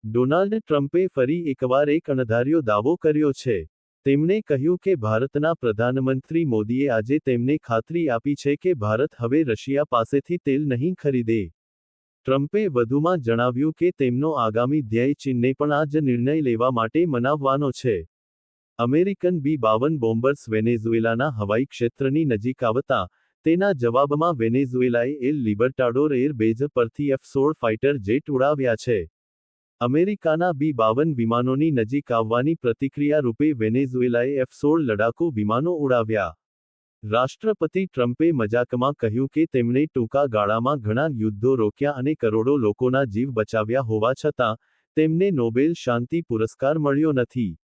Donald ટ્રમ્પે ફરી એકવાર એક અણધાર્યો દાવો કર્યો છે. તેમણે કહ્યું કે ભારતના પ્રધાનમંત્રી મોદીએ આજે તેમને ખાતરી આપી છે કે ભારત હવે રશિયા પાસેથી તેલ નહીં ખરીદે. ટ્રમ્પે વધુમાં જણાવ્યું કે તેમનો આગામી ધ્યેય ચીનને પણ આ જ નિર્ણય લેવા માટે મનાવવાનો છે. અમેરિકન B-52 બોમ્બર્સ વેનેઝુએલાના હવાઈ ક્ષેત્રની નજીક આવતા, તેના જવાબમાં વેનેઝુએલાએ એલ લિબર્ટાડોર એર બેઝ પરથી F-16 ફાઇટર જેટ ઉડાવ્યા છે. અમેરિકાના B-52 વિમાનોની નજીક આવવાની પ્રતિક્રિયા રૂપે વેનેઝુએલાએ F-16 લડાકુ વિમાનો ઉડાવ્યા. રાષ્ટ્રપતિ ટ્રમ્પે મજાકમાં કહ્યું કે તેમણે ટૂંકા ગાળામાં ઘણા યુદ્ધો રોક્યા અને કરોડો લોકોના જીવ બચાવ્યા હોવા છતાં, તેમને નોબેલ શાંતિ પુરસ્કાર મળ્યો નથી.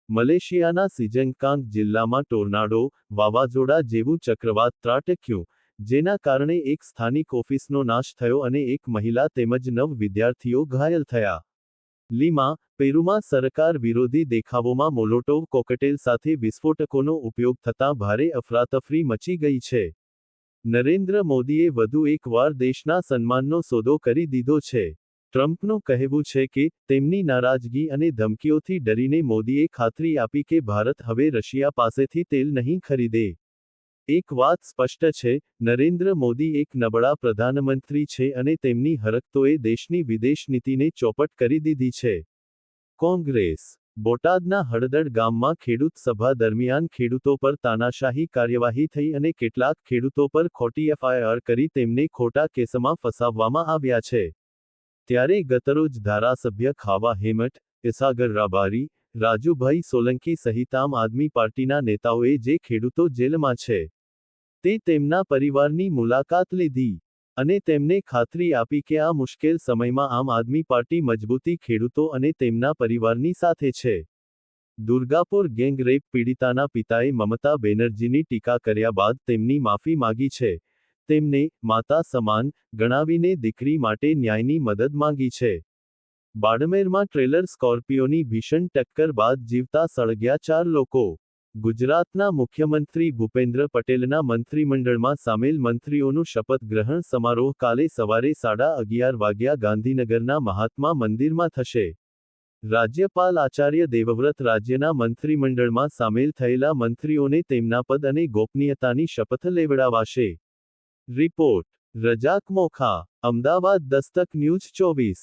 મલેશિયાના સિજંગકાંગ જિલ્લામાં ટોર્નાડો, વાવાઝોડા જેવું ચક્રવાત ત્રાટક્યું, જેના કારણે એક સ્થાનિક ઓફિસનો નાશ થયો અને એક મહિલા તેમજ 9 વિદ્યાર્થીઓ ઘાયલ થયા. લીમા, પેરુમાં સરકાર વિરોધી દેખાવોમાં મોલોટોવ કોકટેલ સાથે વિસ્ફોટકોનો ઉપયોગ થતાં ભારે અફરાતફરી મચી ગઈ છે. નરેન્દ્ર મોદીએ વધુ એકવાર દેશના સન્માનનો સોદો કરી દીધો છે. ટ્રમ્પનું કહેવું છે કે, તેમની નારાજગી અને ધમકીઓથી ડરીને મોદીએ ખાતરી આપી કે ભારત હવે રશિયા પાસેથી તેલ નહીં ખરીદે. એક વાત સ્પષ્ટ છે, નરેન્દ્ર મોદી એક નબળા પ્રધાનમંત્રી છે અને તેમની હરકતોએ દેશની વિદેશ નીતિને ચોપટ કરી દીધી છે. કોંગ્રેસ. બોટાદના હળદડ ગામમાં ખેડૂત સભા દરમિયાન ખેડૂતો પર તાનાશાહી કાર્યવાહી થઈ અને કેટલાક ખેડૂતો પર ખોટી FIR કરી તેમને ખોટા કેસમાં ફસાવવામાં આવ્યા છે. ત્યારે ગતરોજ ધારાસભ્ય ખાવા હેમટ, ઇસાગર રાબારી, રાજુભાઈ સોલંકી સહિત આમ આદમી પાર્ટીના નેતાઓએ જે ખેડૂતો જેલમાં છે, તે તેમના પરિવારની મુલાકાત લીધી અને તેમને ખાતરી આપી કે આ મુશ્કેલ સમયમાં આમ આદમી પાર્ટી મજબૂતી ખેડૂતો અને તેમના પરિવારની સાથે છે. દુર્ગાપુર ગેંગ રેપ પીડિતાના પિતાએ મમતા બેનર્જીની ટીકા કર્યા બાદ તેમની માફી માગી છે. તેમને માતા સમાન ગણાવીને દીકરી માટે ન્યાયની મદદ માંગી છે. બાડમેરમાં ટ્રેલર સ્કોર્પિયોની ભીષણ ટક્કર બાદ જીવતા સળગ્યા 4 લોકો. ગુજરાતના મુખ્યમંત્રી ભૂપેન્દ્ર પટેલના મંત્રીમંડળમાં સામેલ મંત્રીઓનું શપથ ગ્રહણ સમારોહ કાલે સવારે 11:30 વાગ્યા ગાંધીનગરના મહાત્મા મંદિરમાં થશે. રાજ્યપાલ આચાર્ય દેવવ્રત રાજ્યના મંત્રીમંડળમાં સામેલ થયેલા મંત્રીઓને તેમના પદ અને ગોપનીયતાની શપથ લેવડાવાશે. રિપોર્ટ. રજાક મોખા, અમદાવાદ. દસ્તક ન્યૂઝ 24.